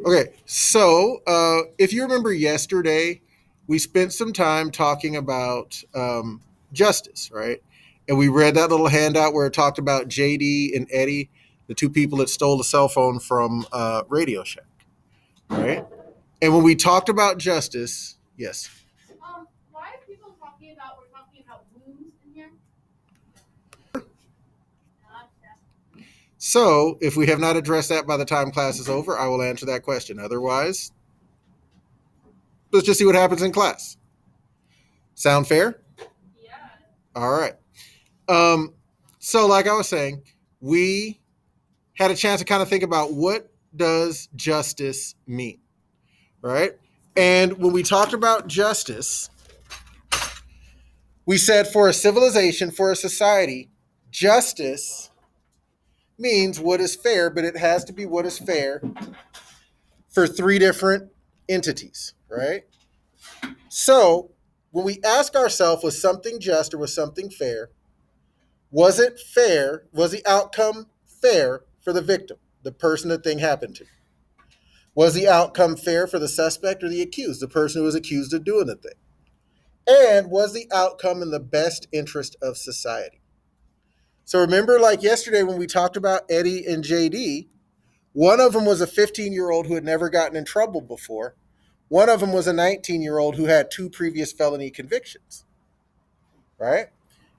Okay, so if you remember yesterday, we spent some time talking about justice, right? And we read that little handout where it talked about JD and Eddie, the two people that stole the cell phone from Radio Shack, right? And when we talked about justice, yes. Why are people talking about wounds in here? So if we have not addressed that by the time class is over, I will answer that question. Otherwise, let's just see what happens in class. Sound fair? Yeah. All right. So like I was saying, we had a chance to kind of think about what does justice mean, right? And when we talked about justice, we said for a civilization, for a society, justice means what is fair, but it has to be what is fair for three different entities, right? So when we ask ourselves, was something just or was something fair? Was it fair? Was the outcome fair for the victim, the person the thing happened to? Was the outcome fair for the suspect or the accused, the person who was accused of doing the thing? And was the outcome in the best interest of society? So remember, like yesterday when we talked about Eddie and JD, one of them was a 15-year-old who had never gotten in trouble before. One of them was a 19-year-old who had two previous felony convictions, right?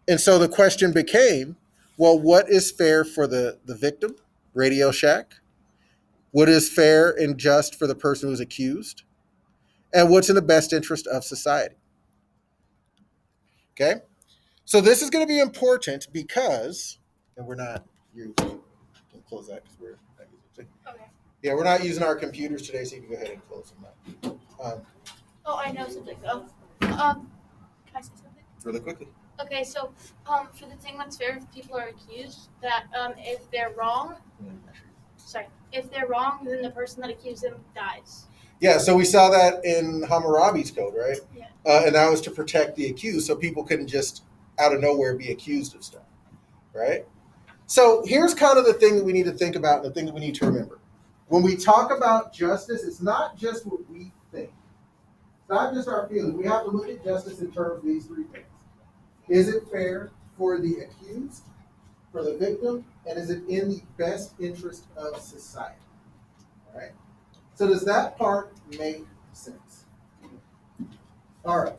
And so the question became, well, what is fair for the victim, Radio Shack? What is fair and just for the person who's accused? And what's in the best interest of society? Okay? So this is going to be important because, and we're not, you can close that because we're not using it. Okay. Yeah, we're not using our computers today, so you can go ahead and close them up. I know something. Can I say something? Really quickly. Okay, so for the thing that's fair, if people are accused, that if they're wrong, if they're wrong, then the person that accused them dies. Yeah, so we saw that in Hammurabi's code, right? Yeah. And that was to protect the accused, so people couldn't just out of nowhere be accused of stuff, right? So here's kind of the thing that we need to think about, and the thing that we need to remember. When we talk about justice, it's not just what we think. It's not just our feelings. We have to look at justice in terms of these three things. Is it fair for the accused, for the victim, and is it in the best interest of society? All right. So does that part make sense? All right.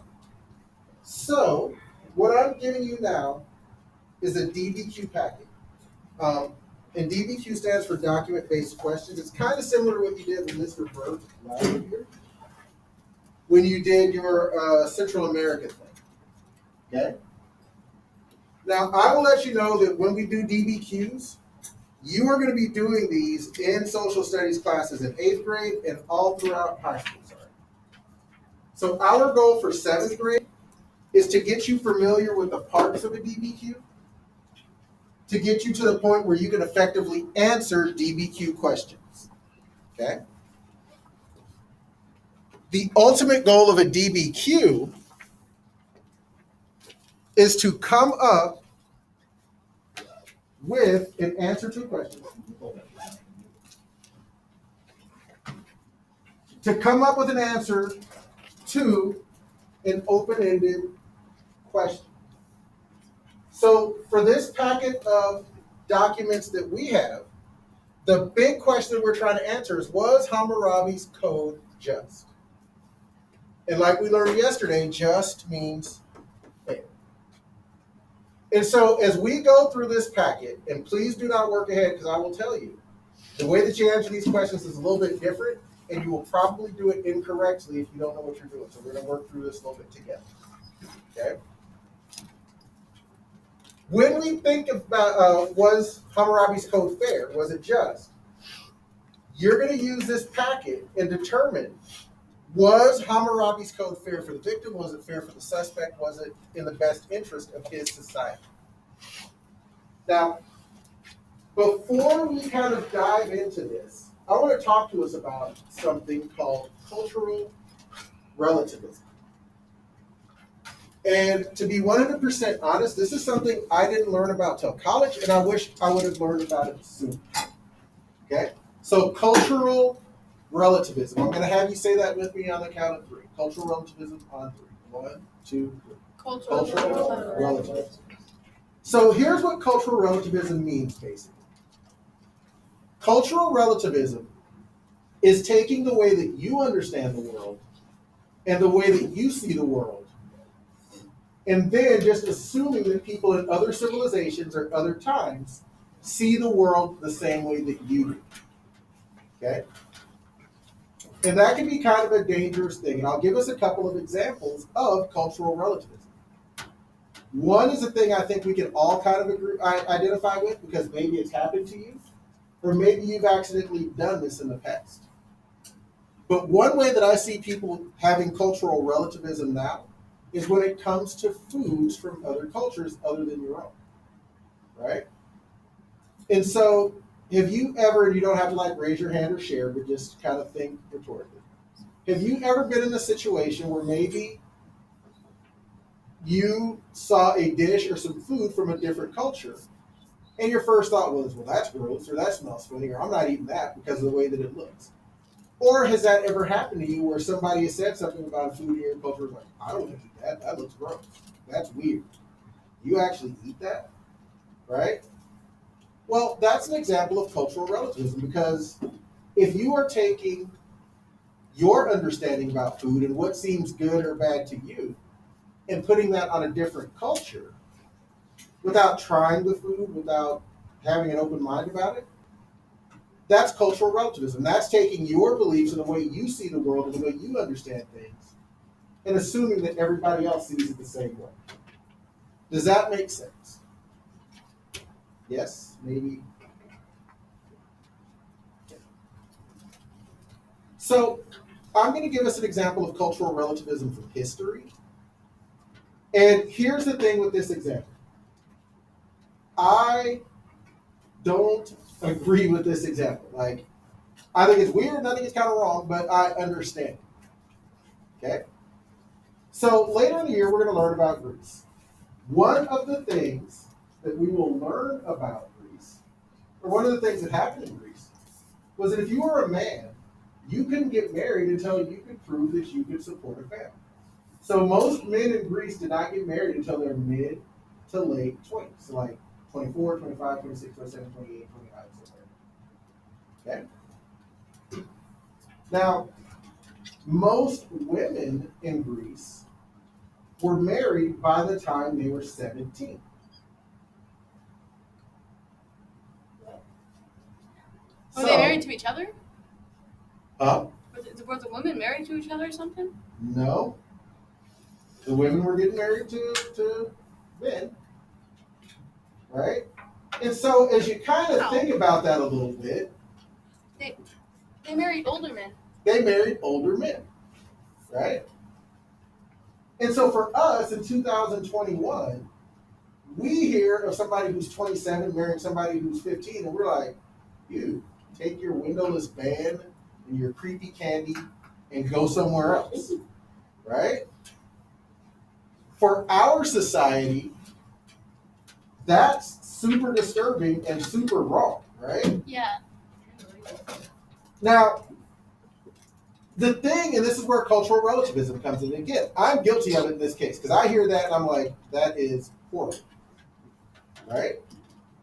So what I'm giving you now is a Dbq packet. And Dbq stands for document-based questions. It's kind of similar to what you did with Mr. Burke last year when you did your Central America thing. Okay? Now, I will let you know that when we do DBQs, you are going to be doing these in social studies classes in 8th grade and all throughout high school. So our goal for 7th grade is to get you familiar with the parts of a DBQ, to get you to the point where you can effectively answer DBQ questions. Okay? The ultimate goal of a DBQ is to come up with an answer to a question. To come up with an answer to an open-ended question. So for this packet of documents that we have, the big question we're trying to answer is, was Hammurabi's code just? And like we learned yesterday, just means fair. And so as we go through this packet, and please do not work ahead because I will tell you, the way that you answer these questions is a little bit different, and you will probably do it incorrectly if you don't know what you're doing. So we're going to work through this a little bit together. Okay? When we think about was Hammurabi's code fair, was it just? You're going to use this packet and determine, was Hammurabi's code fair for the victim? Was it fair for the suspect? Was it in the best interest of his society? Now, before we kind of dive into this, I want to talk to us about something called cultural relativism. And to be 100% honest, this is something I didn't learn about till college, and I wish I would have learned about it sooner. Okay? So cultural relativism. I'm going to have you say that with me on the count of 3. Cultural relativism on 3. 1, 2, 3. Cultural relativism. So here's what cultural relativism means, basically. Cultural relativism is taking the way that you understand the world and the way that you see the world, and then just assuming that people in other civilizations or other times see the world the same way that you do. Okay? And that can be kind of a dangerous thing. And I'll give us a couple of examples of cultural relativism. One is a thing I think we can all kind of identify with, because maybe it's happened to you, or maybe you've accidentally done this in the past. But one way that I see people having cultural relativism now is when it comes to foods from other cultures other than your own, right? And so have you ever, and you don't have to like raise your hand or share, but just kind of think rhetorically, have you ever been in a situation where maybe you saw a dish or some food from a different culture, and your first thought was, well, that's gross, or that smells funny, or I'm not eating that because of the way that it looks? Or has that ever happened to you where somebody has said something about a food in your culture, like, I don't want to eat that, that looks gross, that's weird. You actually eat that, right? Well, that's an example of cultural relativism, because if you are taking your understanding about food and what seems good or bad to you and putting that on a different culture without trying the food, without having an open mind about it, that's cultural relativism. That's taking your beliefs and the way you see the world and the way you understand things and assuming that everybody else sees it the same way. Does that make sense? Yes? Maybe? So I'm going to give us an example of cultural relativism from history. And here's the thing with this example. I don't agree with this example. Like, I think it's weird and I think it's kind of wrong, but I understand it. Okay? So later in the year, we're going to learn about Greece. One of the things that we will learn about Greece, or one of the things that happened in Greece, was that if you were a man, you couldn't get married until you could prove that you could support a family. So most men in Greece did not get married until their mid to late 20s. So like 24, 25, 26, 27, 28, 29, somewhere. Okay? Now, most women in Greece were married by the time they were 17. Were they married to each other? Huh? Were the women married to each other or something? No. The women were getting married to men. Right? And so as you kind of think about that a little bit, they married older men. They married older men. Right? And so for us in 2021, we hear of somebody who's 27 marrying somebody who's 15, and we're like, you take your windowless van and your creepy candy and go somewhere else. Right? For our society, that's super disturbing and super wrong, right? Yeah. Now, the thing, and this is where cultural relativism comes in again, I'm guilty of it in this case, because I hear that and I'm like, that is horrible, right?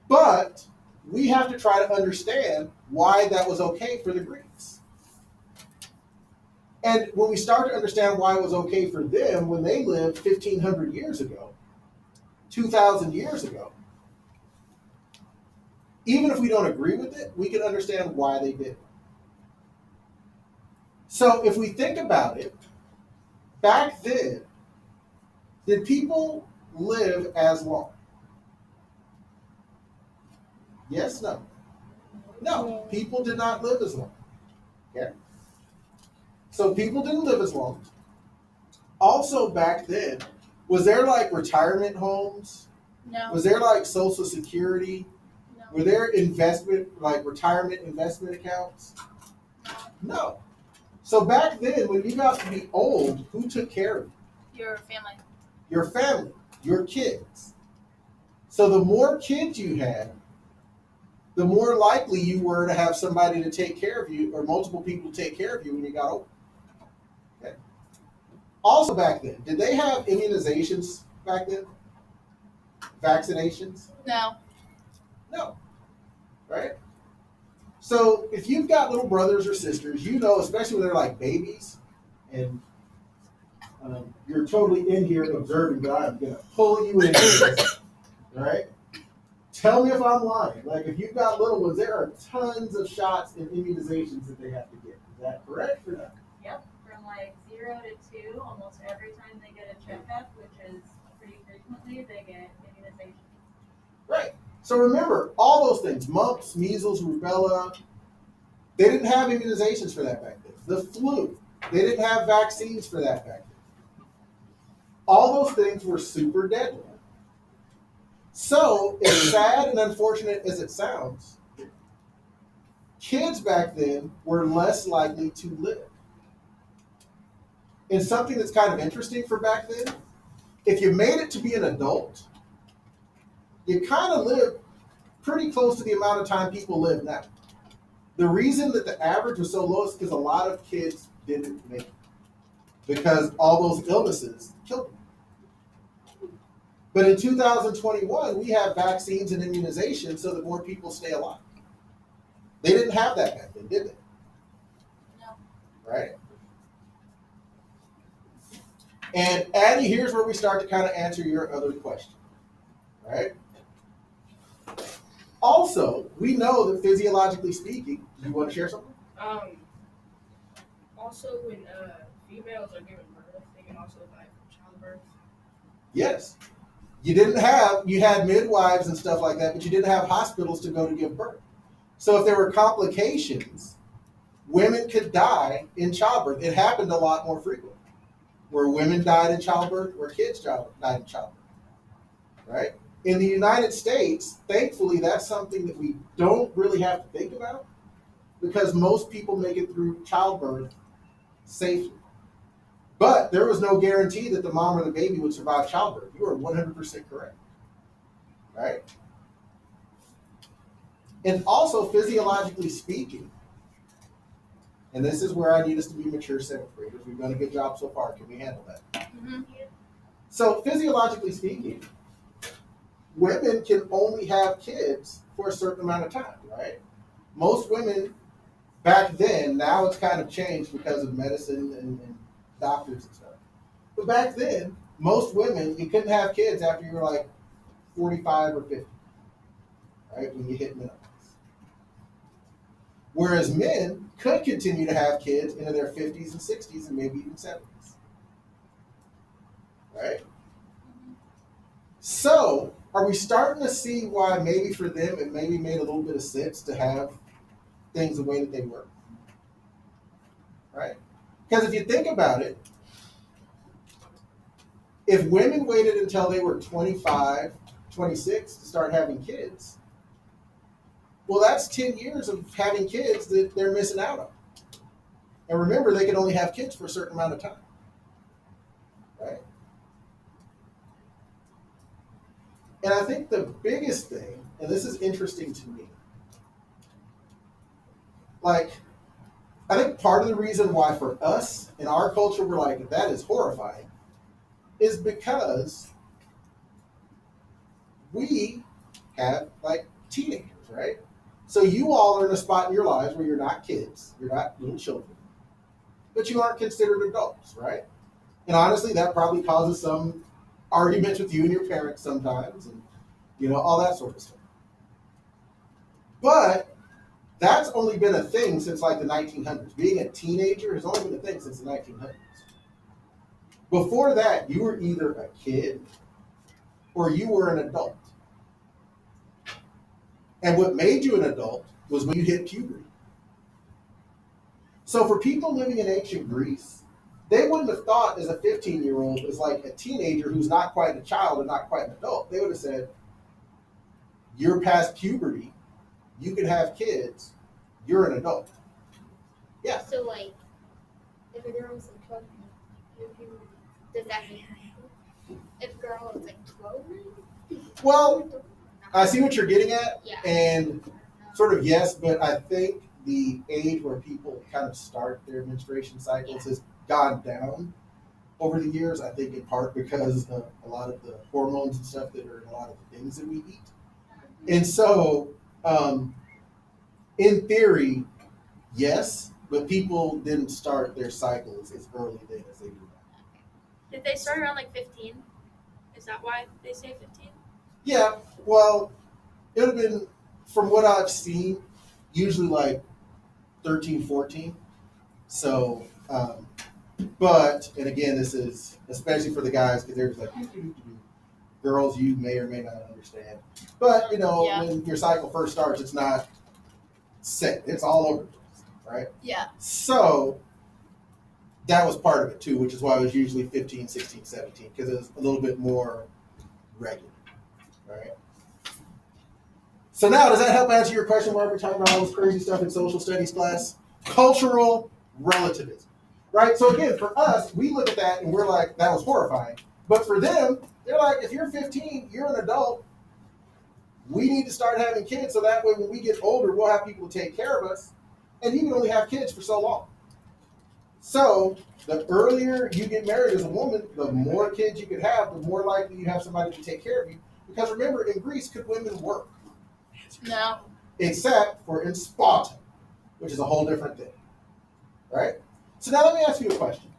But we have to try to understand why that was okay for the Greeks. And when we start to understand why it was okay for them when they lived 1,500 years ago, 2,000 years ago, even if we don't agree with it, we can understand why they did it. So if we think about it, back then, did people live as long? Yes, no. No, people did not live as long. Okay? So people didn't live as long. Also back then, was there like retirement homes? No. Was there like Social Security? No. Were there investment, like retirement investment accounts? No. So back then, when you got to be old, who took care of you? Your family. Your family, your kids. So the more kids you had, the more likely you were to have somebody to take care of you or multiple people to take care of you when you got older. Okay. Also back then, did they have immunizations back then? Vaccinations? No. No. Right? So if you've got little brothers or sisters, you know, especially when they're like babies, and you're totally in here observing, but I'm going to pull you into this, right? Tell me if I'm lying. Like, if you've got little ones, there are tons of shots and immunizations that they have to get. Is that correct or not? Yep, from like 0 to 2, almost every time they get a checkup, which is pretty frequently, they get immunization. Right. So remember, all those things, mumps, measles, rubella, they didn't have immunizations for that back then. The flu, they didn't have vaccines for that back then. All those things were super deadly. So, as sad and unfortunate as it sounds, kids back then were less likely to live. And something that's kind of interesting for back then, if you made it to be an adult, you kind of lived pretty close to the amount of time people live now. The reason that the average was so low is because a lot of kids didn't make it, because all those illnesses killed them. But in 2021, we have vaccines and immunization so that more people stay alive. They didn't have that back then, did they? No. Right? And Addie, here's where we start to kind of answer your other question. Right? Also, we know that physiologically speaking, you want to share something? Also, when females are given birth, they can also die from childbirth. Yes. You had midwives and stuff like that, but you didn't have hospitals to go to give birth. So if there were complications, women could die in childbirth. It happened a lot more frequently, where women died in childbirth, where kids died in childbirth, right? In the United States, thankfully, that's something that we don't really have to think about, because most people make it through childbirth safely. But there was no guarantee that the mom or the baby would survive childbirth. You are 100% correct, right? And also, physiologically speaking, and this is where I need us to be mature seventh graders. We've done a good job so far. Can we handle that? Mm-hmm. So, physiologically speaking, women can only have kids for a certain amount of time, right? Most women back then, now it's kind of changed because of medicine and doctors and stuff. But back then, most women, you couldn't have kids after you were like 45 or 50, right? When you hit menopause. Whereas men could continue to have kids into their 50s and 60s and maybe even 70s, right? So, are we starting to see why maybe for them it maybe made a little bit of sense to have things the way that they were, right? Because if you think about it, if women waited until they were 25, 26 to start having kids, well, that's 10 years of having kids that they're missing out on. And remember, they can only have kids for a certain amount of time, right? And I think the biggest thing, and this is interesting to me, like, I think part of the reason why for us in our culture we're like, that is horrifying, is because we have like teenagers, right? So you all are in a spot in your lives where you're not kids, you're not little children, but you aren't considered adults, right? And honestly, that probably causes some arguments with you and your parents sometimes, and all that sort of stuff. But that's only been a thing since like the 1900s. Being a teenager has only been a thing since the 1900s. Before that, you were either a kid or you were an adult. And what made you an adult was when you hit puberty. So for people living in ancient Greece, they wouldn't have thought as a 15-year-old as like a teenager who's not quite a child and not quite an adult. They would have said, you're past puberty, you can have kids, you're an adult. Yeah. So, like, if a girl was like 12, does that mean if a girl was like 12? Well, I see what you're getting at. Yeah. And sort of yes, but I think the age where people kind of start their menstruation cycles has gone down over the years. I think in part because of a lot of the hormones and stuff that are in a lot of the things that we eat. And so, in theory, yes, but people didn't start their cycles as early then as they do now. Did they start around like 15? Is that why they say 15? Yeah, well, it would have been, from what I've seen, usually like 13, 14. So, but, and again, this is especially for the guys, because they're just like, girls, you may or may not understand. But, you know, Yeah. when your cycle first starts, it's not set. It's all over the place, right? Yeah. So, that was part of it too, which is why it was usually 15, 16, 17, because it was a little bit more regular, right? So now, does that help answer your question why we're talking about all this crazy stuff in social studies class? Cultural relativism, right? So again, for us, we look at that and we're like, that was horrifying. But for them, they're like, if you're 15, you're an adult. We need to start having kids so that way when we get older, we'll have people to take care of us. And you can only have kids for so long. So the earlier you get married as a woman, the more kids you could have, the more likely you have somebody to take care of you. Because remember, in Greece, could women work? No. Except for in Sparta, which is a whole different thing, right? So now let me ask you a question.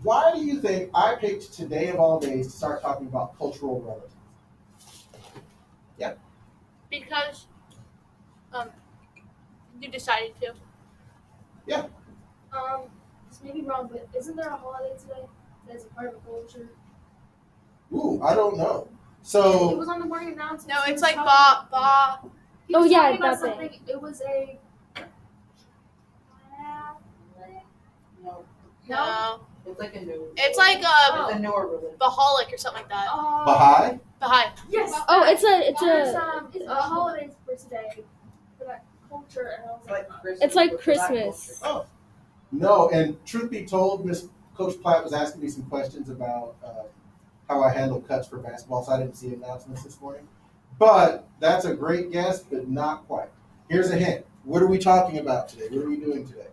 Why do you think I picked today of all days to start talking about cultural relativism? Yeah. Because you decided to. This may be wrong, but isn't there a holiday today that's a part of a culture? Ooh, I don't know. It So was on the morning announcements. No, He it's was like talking- He was Oh, yeah, talking about that thing. something. It was a. No. It's like a new. It's like It's a newer religion. Baholic or something like that. Baha'i? Baha'i. Yes. Oh, it's There's a a holiday for today for that culture, and I was It's like, like Christmas. It's like but for that Christmas. culture. Oh. No, and truth be told, Coach Platt was asking me some questions about how I handle cuts for basketball, so I didn't see announcements this morning. But that's a great guess, but not quite. Here's a hint. What are we talking about today? What are we doing today?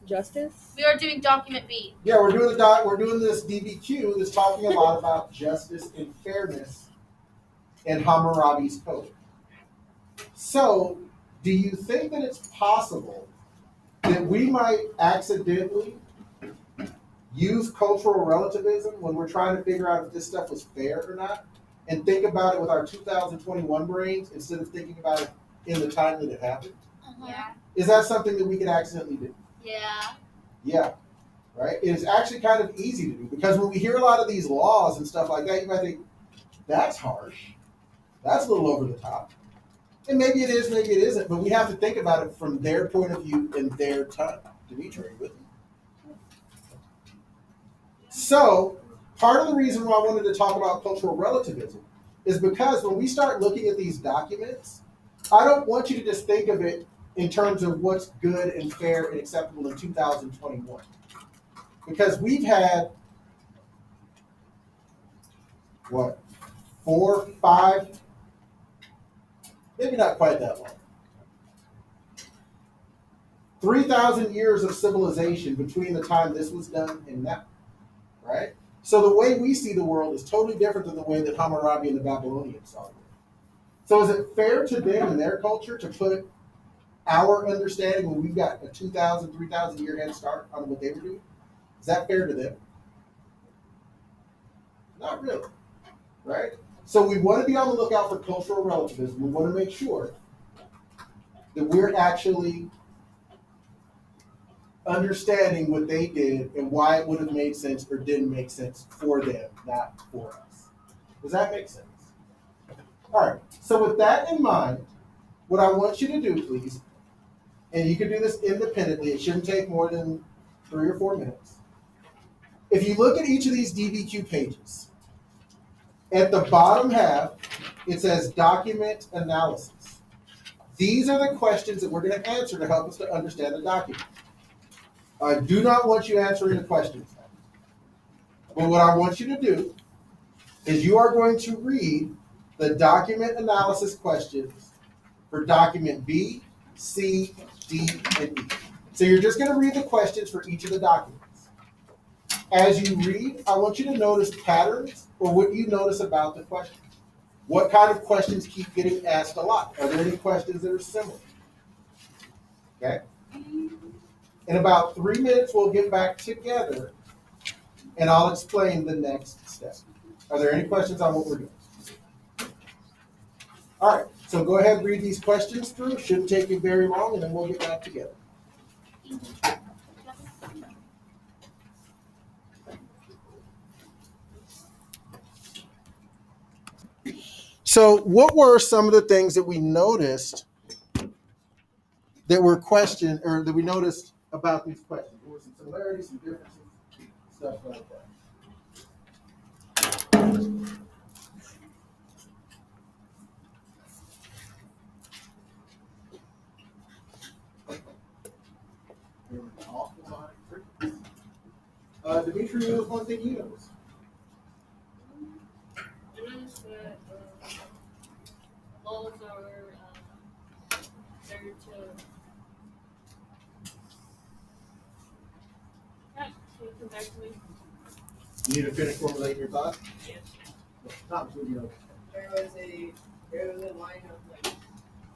justice. We are doing document B. Yeah, we're doing this DBQ that's talking a lot about justice and fairness in Hammurabi's code. So, do you think that it's possible that we might accidentally use cultural relativism when we're trying to figure out if this stuff was fair or not, and think about it with our 2021 brains instead of thinking about it in the time that it happened? yeah. Is that something that we could accidentally do? Yeah. Yeah, right? It is actually kind of easy to do because when we hear a lot of these laws and stuff like that, you might think, that's harsh. That's a little over the top. And maybe it is, maybe it isn't, but we have to think about it from their point of view in their time. Dimitri, are you with me? So, part of the reason why I wanted to talk about cultural relativism is because when we start looking at these documents, I don't want you to just think of it in terms of what's good and fair and acceptable in 2021. Because we've had, 4, 5, maybe not quite that long, 3,000 years of civilization between the time this was done and now, right? So the way we see the world is totally different than the way that Hammurabi and the Babylonians saw the world. So is it fair to them and their culture to put our understanding when we've got a 2,000, 3,000 year head start on what they were doing? Is that fair to them? Not really, right? So we want to be on the lookout for cultural relativism. We want to make sure that we're actually understanding what they did and why it would have made sense or didn't make sense for them, not for us. Does that make sense? All right, so with that in mind, what I want you to do, please, and you can do this independently, it shouldn't take more than 3 or 4 minutes. If you look at each of these DBQ pages, at the bottom half, it says document analysis. These are the questions that we're going to answer to help us to understand the document. I do not want you answering the questions now. But what I want you to do is you are going to read the document analysis questions for document B, C, D, and E. So you're just going to read the questions for each of the documents. As you read, I want you to notice patterns or what you notice about the questions. What kind of questions keep getting asked a lot? Are there any questions that are similar? Okay. In about 3 minutes, we'll get back together and I'll explain the next step. Are there any questions on what we're doing? All right, so go ahead and read these questions through. Shouldn't take you very long, and then we'll get back together. So what were some of the things that we noticed that were questioned, or that we noticed about these questions? There were some similarities, some differences, stuff like that. There were an awful lot of crickets. Dimitri, what was one thing you noticed? I noticed that lulls are there to. Can you come back to me? You need to finish formulating your thoughts? Yes. Thomas, what do you notice? There was a line of like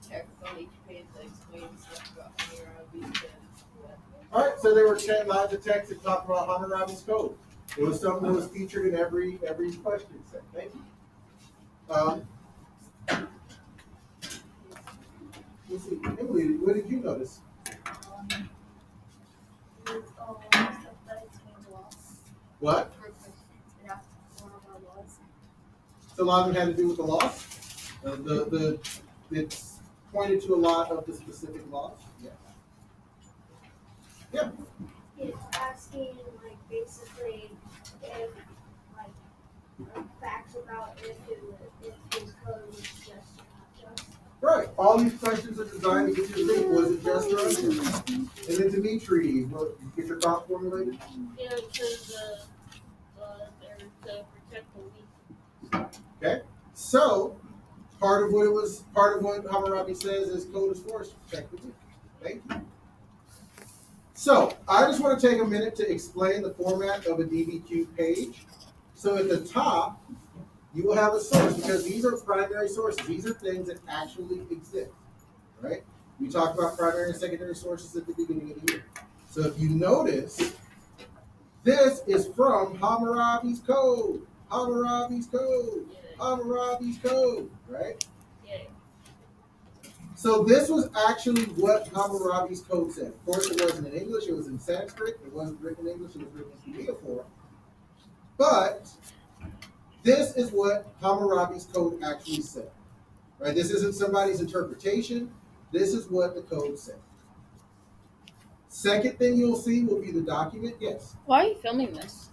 text on each page that explains stuff about Hammurabi and All right, so there were 10 lines of text that talked about Hammurabi's code. It was something that was featured in every question set. Thank you. Let's see, Emily, what did you notice? What? So a lot of it had to do with the laws. It's pointed to a lot of the specific laws. Yeah. Yeah. It's asking, like, basically if, like facts about if his code was just or not just. Right. All these questions are designed to get you to think, was it just or unjust? And then Dimitri, what, you get your thought formulated? Yeah, because they're to protect the weak. Okay. So part of what Hammurabi says is code is for us to protect the weak. Thank you. So I just want to take a minute to explain the format of a Dbq page. So at the top, you will have a source because these are primary sources. These are things that actually exist, right? We talked about primary and secondary sources at the beginning of the year. So if you notice, this is from Hammurabi's code, Hammurabi's code, Hammurabi's code, right? Yeah. So this was actually what Hammurabi's code said. Of course, it wasn't in English. It was in Sanskrit. It wasn't written in English. It was written in Cuneiform. But this is what Hammurabi's code actually said. Right? This isn't somebody's interpretation. This is what the code said. Second thing you'll see will be the document. Yes. Why are you filming this?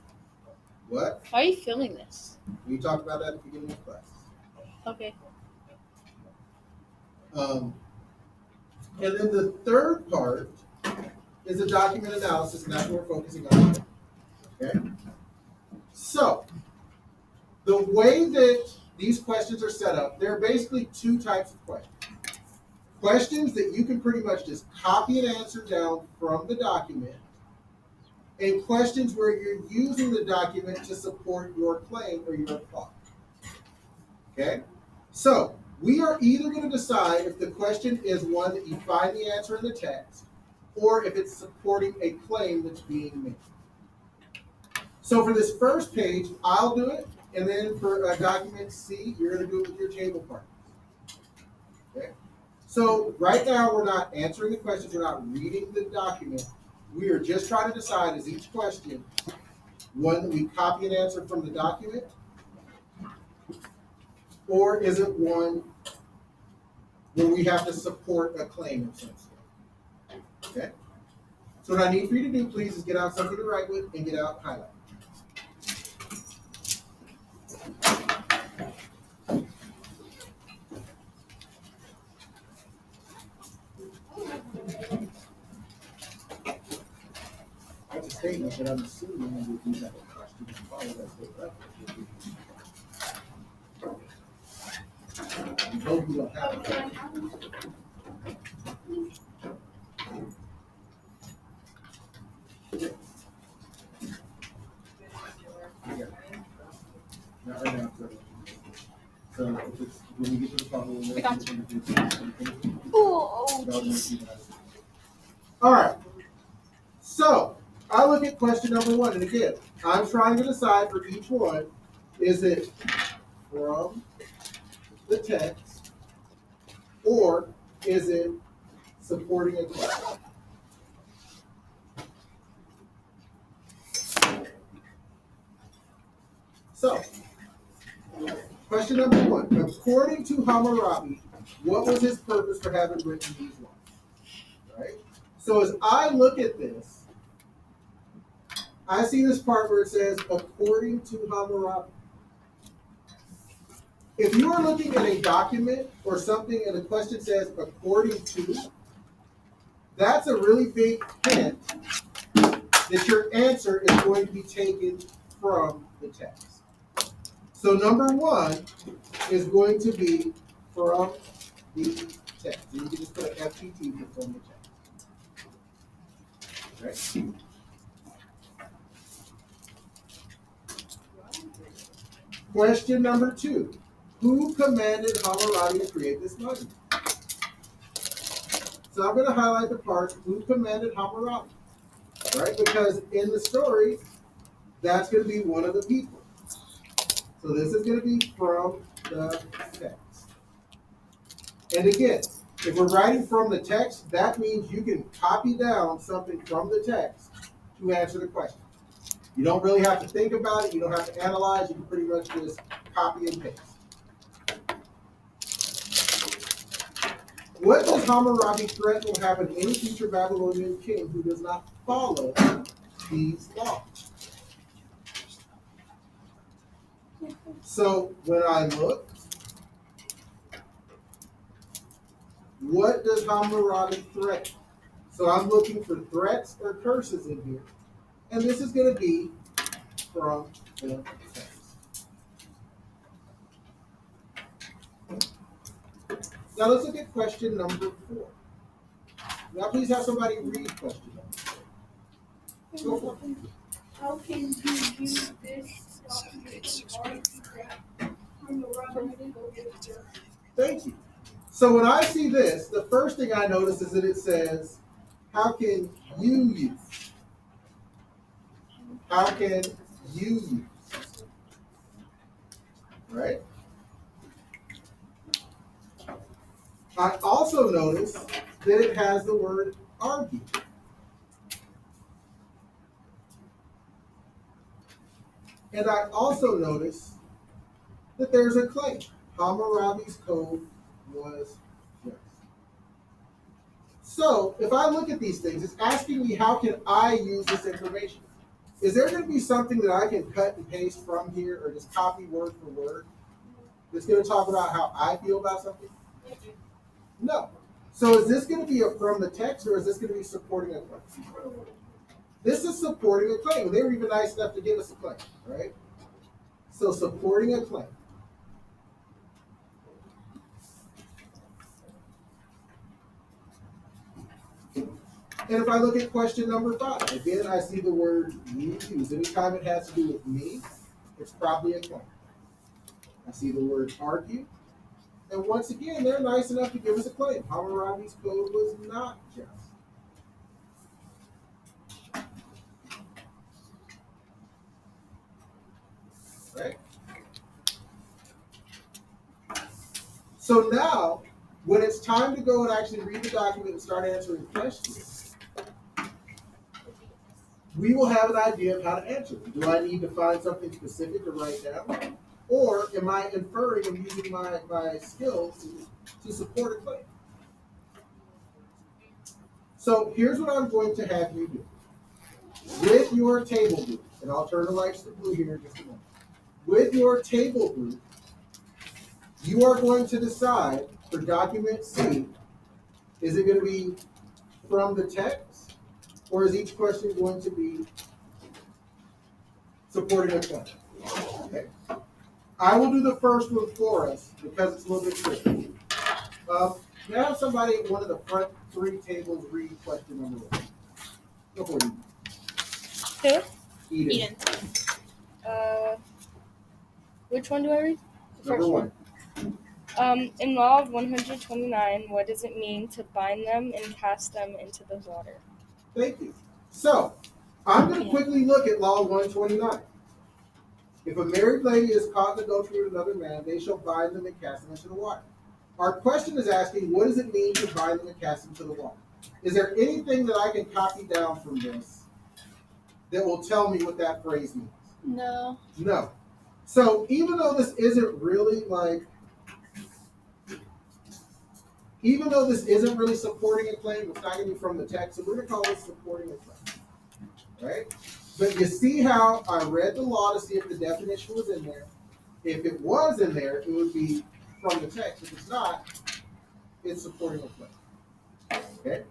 What? Why are you filming this? We talked about that at the beginning of class. Okay. And then the third part is the document analysis, and that's what we're focusing on today. Okay? So, the way that these questions are set up, there are basically two types of questions. Questions that you can pretty much just copy and answer down from the document, and questions where you're using the document to support your claim or your thought. Okay? So, we are either going to decide if the question is one that you find the answer in the text, or if it's supporting a claim that's being made. So for this first page, I'll do it, and then for document C, you're going to do it with your table partners. Okay? So right now, we're not answering the questions, we're not reading the document. We are just trying to decide, is each question one that we copy and answer from the document, or is it one where we have to support a claim of some sort? Okay? So what I need for you to do, please, is get out something to write with and get out highlight. That's a statement that I'm assuming that you have a question to follow that statement up. You hope you don't have it. Not right now. So if it's, when we get to the part where we're got all right. So I look at question number 1, and again, I'm trying to decide for each one, is it from the text or is it supporting a claim? So, question number 1. According to Hammurabi, what was his purpose for having written these laws? Right? So as I look at this, I see this part where it says, according to Hammurabi. If you are looking at a document or something and the question says, according to, that's a really big hint that your answer is going to be taken from the text. So number 1 is going to be from the text. And you can just put an FTT from the text. Right? Question number 2. Who commanded Hammurabi to create this monument? So I'm going to highlight the part, who commanded Hammurabi, right? Because in the story, that's going to be one of the people. So this is going to be from the text. And again, if we're writing from the text, that means you can copy down something from the text to answer the question. You don't really have to think about it. You don't have to analyze. You can pretty much just copy and paste. What does Hammurabi threaten will happen to any future Babylonian king who does not follow these laws? So when I look, what does Hammurabi threaten? So I'm looking for threats or curses in here. And this is going to be from the text. Now let's look at question number 4. Now please have somebody read question number 4. Go for it. How can you use this document from the rubber? Thank you. So when I see this, the first thing I notice is that it says, how can you use? How can you use? Right? I also notice that it has the word argue. And I also notice that there's a claim. Hammurabi's code was just. So if I look at these things, it's asking me how can I use this information? Is there going to be something that I can cut and paste from here or just copy word for word that's going to talk about how I feel about something? No. So is this going to be from the text or is this going to be supporting a claim? This is supporting a claim. They were even nice enough to give us a claim, right? So supporting a claim. And if I look at question number 5, again, I see the word you use. Anytime it has to do with me, it's probably a claim. I see the word argue. And once again, they're nice enough to give us a claim. Hammurabi's code was not just. Right? So now, when it's time to go and actually read the document and start answering questions, we will have an idea of how to answer them. Do I need to find something specific to write down? Or am I inferring and using my skills to support a claim? So here's what I'm going to have you do. With your table group, and I'll turn the lights to blue here in just a moment. With your table group, you are going to decide for document C, is it going to be from the text, or is each question going to be supporting a claim? Okay. I will do the first one for us because it's a little bit tricky. May I have somebody at one of the front 3 tables read question number 1? Go for it. Who? Eden. Eden. Which one do I read? The Number first one. In Law of 129, what does it mean to bind them and cast them into the water? Thank you. So, I'm going to quickly look at Law 129. If a married lady is caught in adultery with another man, they shall bind them and cast them into the water. Our question is asking, what does it mean to bind them and cast them into the water? Is there anything that I can copy down from this that will tell me what that phrase means? No. No. So even though this isn't really supporting a claim, it's not going to be from the text, so we're going to call it supporting a claim, right? But you see how I read the law to see if the definition was in there. If it was in there, it would be from the text. If it's not, it's supporting a claim. Okay?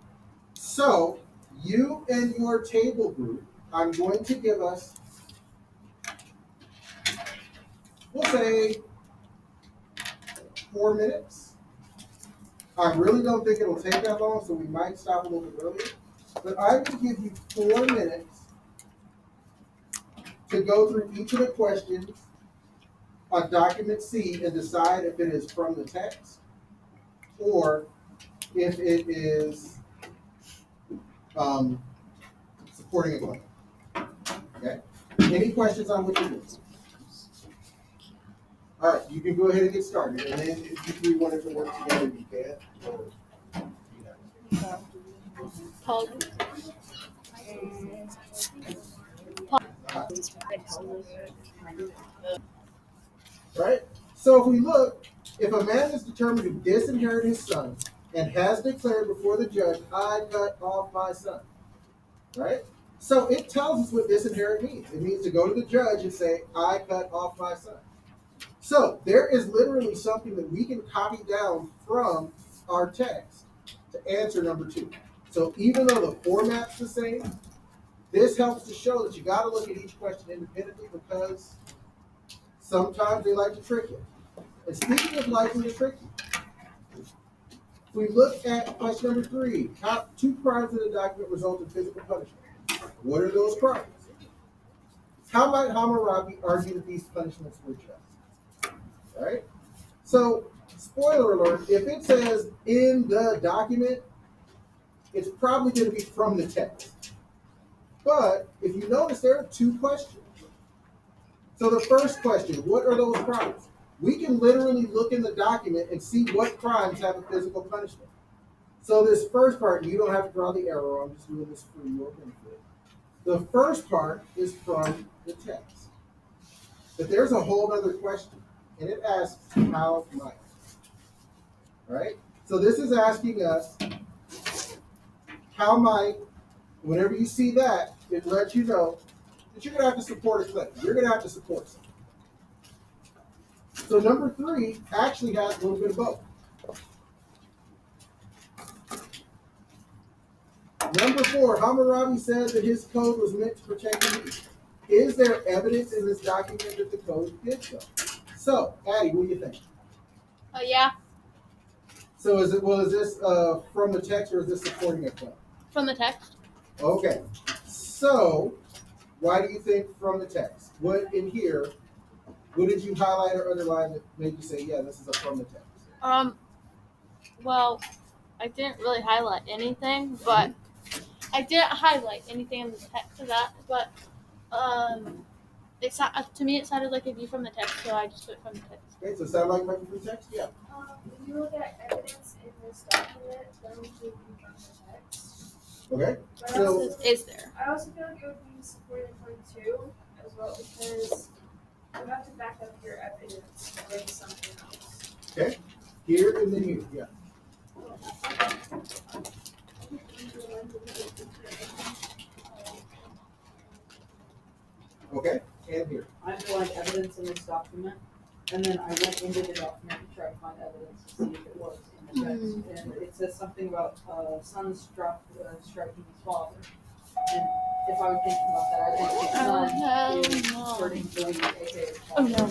So you and your table group, I'm going to give us, we'll say 4 minutes. I really don't think it'll take that long, so we might stop a little bit earlier. But I will give you 4 minutes to go through each of the questions on document C and decide if it is from the text or if it is supporting a claim. Okay? Any questions on what you do? All right, you can go ahead and get started. And then if you wanted to work together, you can. Paul. Right? So if we look, if a man is determined to disinherit his son and has declared before the judge, I cut off my son. Right? So it tells us what disinherit means. It means to go to the judge and say, I cut off my son. So there is literally something that we can copy down from our text to answer number 2. So even though the format's the same, this helps to show that you got to look at each question independently because sometimes they like to trick you. And speaking of liking to trick you, if we look at question number 3, how 2 crimes in the document result in physical punishment. What are those crimes? How might Hammurabi argue that these punishments were just? Right? So, spoiler alert, if it says in the document, it's probably going to be from the text. But if you notice, there are 2 questions. So the first question, what are those crimes? We can literally look in the document and see what crimes have a physical punishment. So this first part, you don't have to draw the arrow, I'm just doing this for your benefit. The first part is from the text. But there's a whole other question, and it asks, how might? Right? So this is asking us, how might, whenever you see that, it lets you know that you're going to have to support a claim. You're going to have to support something. So number 3 actually has a little bit of both. Number 4, Hammurabi said that his code was meant to protect the weak. Is there evidence in this document that the code did so? So, Addie, what do you think? Yeah. So is this from the text or is this supporting a claim? From the text. Okay. So, why do you think from the text? What in here, what did you highlight or underline that made you say, yeah, this is a from the text? Well, I didn't really highlight anything, but I didn't highlight anything in the text of that, but to me it sounded like it'd be from the text, so I just put from the text. Okay, so it sounded like it might be from the text? Yeah. If you look at evidence in this document, that would be from the text. Okay. But So, Is there? I also feel like it would be supporting point 2 as well because you have to back up your evidence with something else. okay. Here and then here. Yeah. Okay. And here. I feel like evidence in this document, and then I went into the document to try to find evidence to see if it was in the text. And it says something about son striking his father. And if I would think about that, I think his son is hurting the weak, aka his father. Oh no.